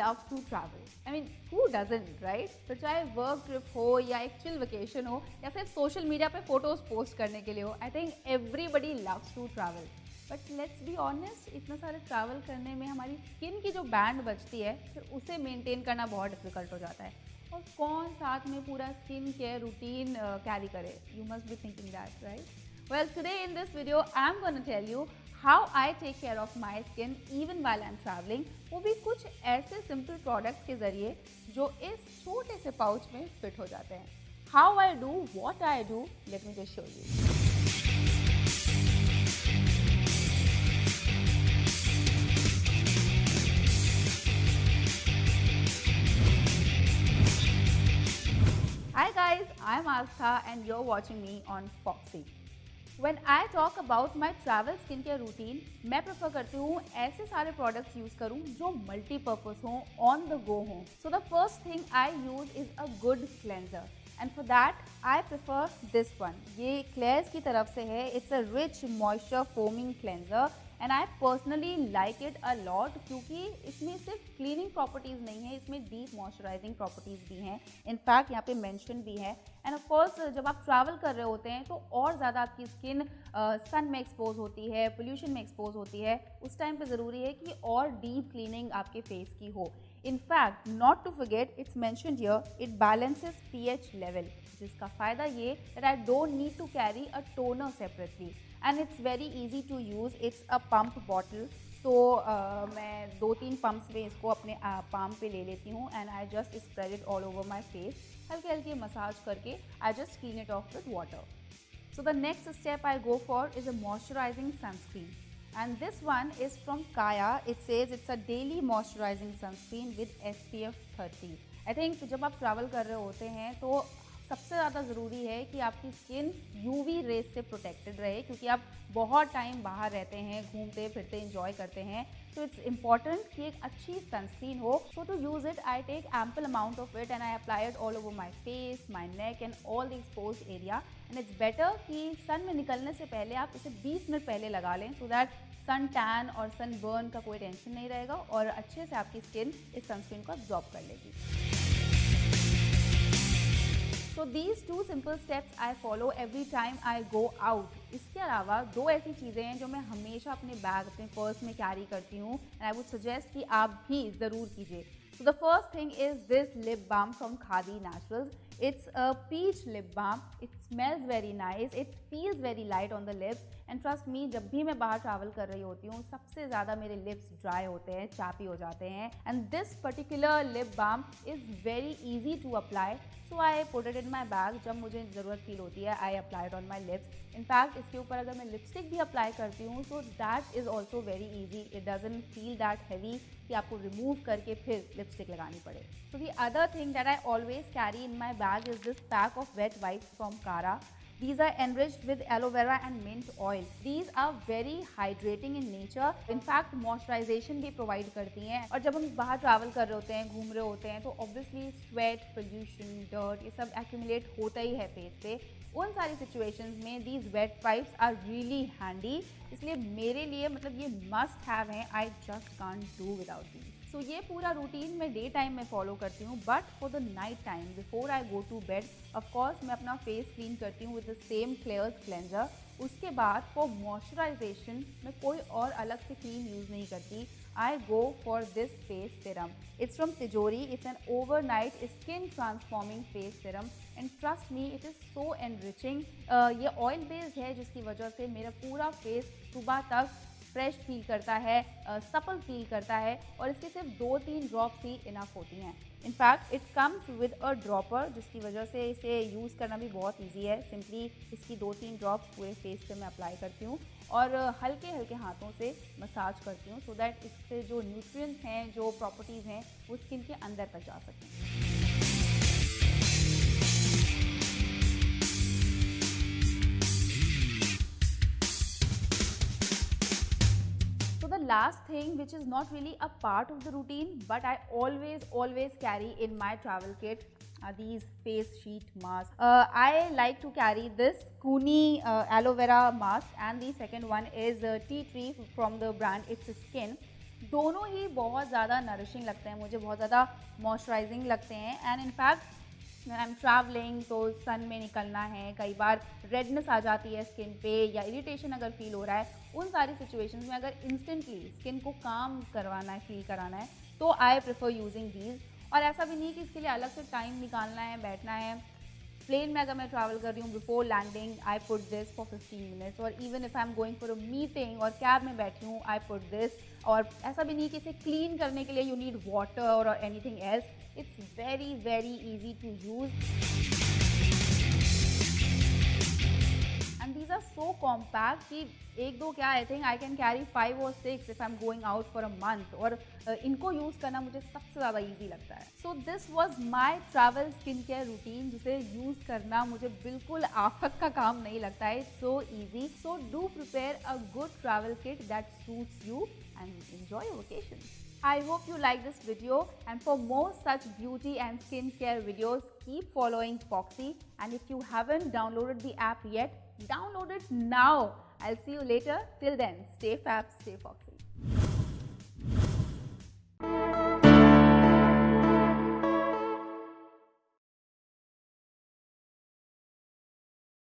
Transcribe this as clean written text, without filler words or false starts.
loves to travel. I mean, who doesn't, right? तो चाहे work trip हो या एक चिल वेकेशन हो या सिर्फ सोशल मीडिया पे फोटोज पोस्ट करने के लिए हो, I think everybody loves to travel. But let's be honest, इतना सारे ट्रैवल करने में हमारी स्किन की जो बैंड बचती है फिर उसे मेंटेन करना बहुत डिफिकल्ट हो जाता है. और कौन साथ में पूरा स्किन केयर रूटीन कैरी करे? You must be thinking that, right? Well, today in this video, I'm going to tell you how I take care of my skin even while I'm traveling. वो भी कुछ ऐसे simple products के जरिए जो इस छोटे से पाउच में फिट हो जाते हैं. How I do, what I do, let me just show you. Hi guys, I'm Astha and you're watching me on Foxy. When I talk about my travel skincare routine, मैं prefer करती हूँ ऐसे सारे products use करूँ जो multipurpose हों, on the go हों. So the first thing I use is a good cleanser and for that I prefer this one. ये क्लेयर्स की तरफ से है. It's a rich moisture foaming cleanser and I personally like it a lot क्योंकि इसमें सिर्फ cleaning properties नहीं है, इसमें डीप मॉइस्चराइजिंग प्रॉपर्टीज़ भी हैं. इनफैक्ट यहाँ पे मेंशन भी है. एंड ऑफ कोर्स जब आप ट्रैवल कर रहे होते हैं तो और ज़्यादा आपकी स्किन सन में एक्सपोज होती है, पोल्यूशन में एक्सपोज होती है. उस टाइम पे ज़रूरी है कि और डीप क्लीनिंग आपके फेस की हो. In fact not to forget, it's mentioned here, it balances pH level, जिसका फ़ायदा ये that I don't need to carry a toner separately and it's very easy to use. It's a pump bottle. तो मैं 2-3 pumps में इसको अपने palm पे ले लेती हूँ and I just spread it all over my face. हल्के हल्के मसाज करके I just clean it of with water. So the next step I go for is a moisturising sunscreen and this one is from Kaya. It says it's a daily moisturizing sunscreen with SPF 30. I think जब आप travel कर रहे होते हैं तो सबसे ज़्यादा ज़रूरी है कि आपकी स्किन यूवी रेज से प्रोटेक्टेड रहे क्योंकि आप बहुत टाइम बाहर रहते हैं, घूमते फिरते इंजॉय करते हैं. तो इट्स इम्पॉर्टेंट कि एक अच्छी सनस्क्रीन हो. So to use it I take ample amount of it and I apply it all over my face, my neck and all the expose area. And it's better कि sun में निकलने से पहले आप इसे 20 मिनट पहले लगा लें सो दैट सन टैन और सन बर्न का कोई टेंशन नहीं रहेगा और अच्छे से आपकी स्किन इस सनस्क्रीन को अब्जॉर्ब कर लेगी. So these two simple steps I follow every time I go out. इसके अलावा 2 ऐसी चीज़ें हैं जो मैं हमेशा अपने बैग, अपने पर्स में कैरी करती हूँ एंड आई वुड सजेस्ट कि आप भी ज़रूर कीजिए. So the first thing is this lip balm from Khadi Naturals. It's a peach lip balm. It smells very nice. It feels very light on the lips. And trust me, जब भी मैं बाहर travel कर रही होती हूँ सबसे ज़्यादा मेरे लिप्स ड्राई होते हैं, चापी हो जाते हैं. And this particular lip balm is very easy to apply. So I put it in my bag. जब मुझे ज़रूरत फील होती है I apply it on my lips. In fact इसके ऊपर अगर मैं लिपस्टिक भी अप्लाई करती हूँ so that is also very easy. It doesn't feel that heavy कि आपको रिमूव करके फिर लिपस्टिक लगानी पड़े. So the other thing that I always carry in my bag is this pack of wet wipes from Kara. These are enriched with aloe vera and mint oil. These are very hydrating in nature. In fact, moisturization भी provide करती हैं. और जब हम बाहर travel कर रहे होते हैं, घूम रहे होते हैं तो obviously sweat, pollution, dirt ये सब accumulate होता ही है face पे. उन सारी situations में these wet wipes are really handy. इसलिए मेरे लिए मतलब ये must have हैं. I just can't do without these. सो ये पूरा रूटीन मैं डे टाइम में फॉलो करती हूँ but for the night time before I go to bed of course मैं अपना फेस क्लीन करती हूँ with the same Klairs cleanser. उसके बाद फॉर मॉइस्चराइजेशन मैं कोई और अलग से क्रीम यूज़ नहीं करती. I go for this face serum. It's from Tijori. It's an overnight skin transforming face serum and trust me it is so enriching. ये ऑयल बेस्ड है जिसकी वजह से मेरा पूरा फेस सुबह तक फ्रेश फील करता है, सपल फील करता है और इसके सिर्फ 2-3 ड्रॉप्स ही इनफ होती हैं. In fact it comes with a dropper जिसकी वजह से इसे यूज़ करना भी बहुत इजी है. सिंपली इसकी 2-3 ड्रॉप्स पूरे फेस पे मैं अप्लाई करती हूँ और हल्के हल्के हाथों से मसाज करती हूँ सो दैट इससे जो न्यूट्रिएंट्स हैं, जो प्रॉपर्टीज़ हैं वो स्किन के अंदर तक जा सकते हैं. The last thing which is not really a part of the routine but I always carry in my travel kit are these face sheet masks. I like to carry this Kuni aloe vera mask and the second one is tea tree from the brand It's Skin. दोनों ही बहुत ज़्यादा nourishing लगते हैं मुझे, बहुत ज़्यादा moisturising लगते हैं। And in fact when I am travelling तो सन में निकलना है, कई बार रेडनेस आ जाती है स्किन पे या इरिटेशन अगर फील हो रहा है, उन सारी सिचुएशंस में अगर इंस्टेंटली स्किन को काम करवाना है, फील कराना है, तो आई प्रेफर यूजिंग दीज। और ऐसा भी नहीं कि इसके लिए अलग से टाइम निकालना है, बैठना है। प्लेन में अगर मैं ट्रैवल कर रही हूँ, before landing I put this for 15 minutes, और even if I am going for a meeting और कैब में बैठी हूँ, आई पुट दिस। और ऐसा भी नहीं कि इसे क्लीन करने के लिए यू नीड वाटर और anything else, it's very very easy to use. And these are so compact कि एक दो क्या, I think I can carry 5 और 6 if I am going out for a month. और इनको यूज़ करना मुझे सबसे ज़्यादा ईजी लगता है। So this was my travel skin care routine, जिसे यूज़ करना मुझे बिल्कुल आफत का काम नहीं लगता है। It's so easy. So do prepare a good travel kit that suits you and enjoy your vacation. I hope you like this video, and for more such beauty and skincare videos, keep following Foxy. And if you haven't downloaded the app yet, download it now. I'll see you later. Till then, stay fab, stay Foxy.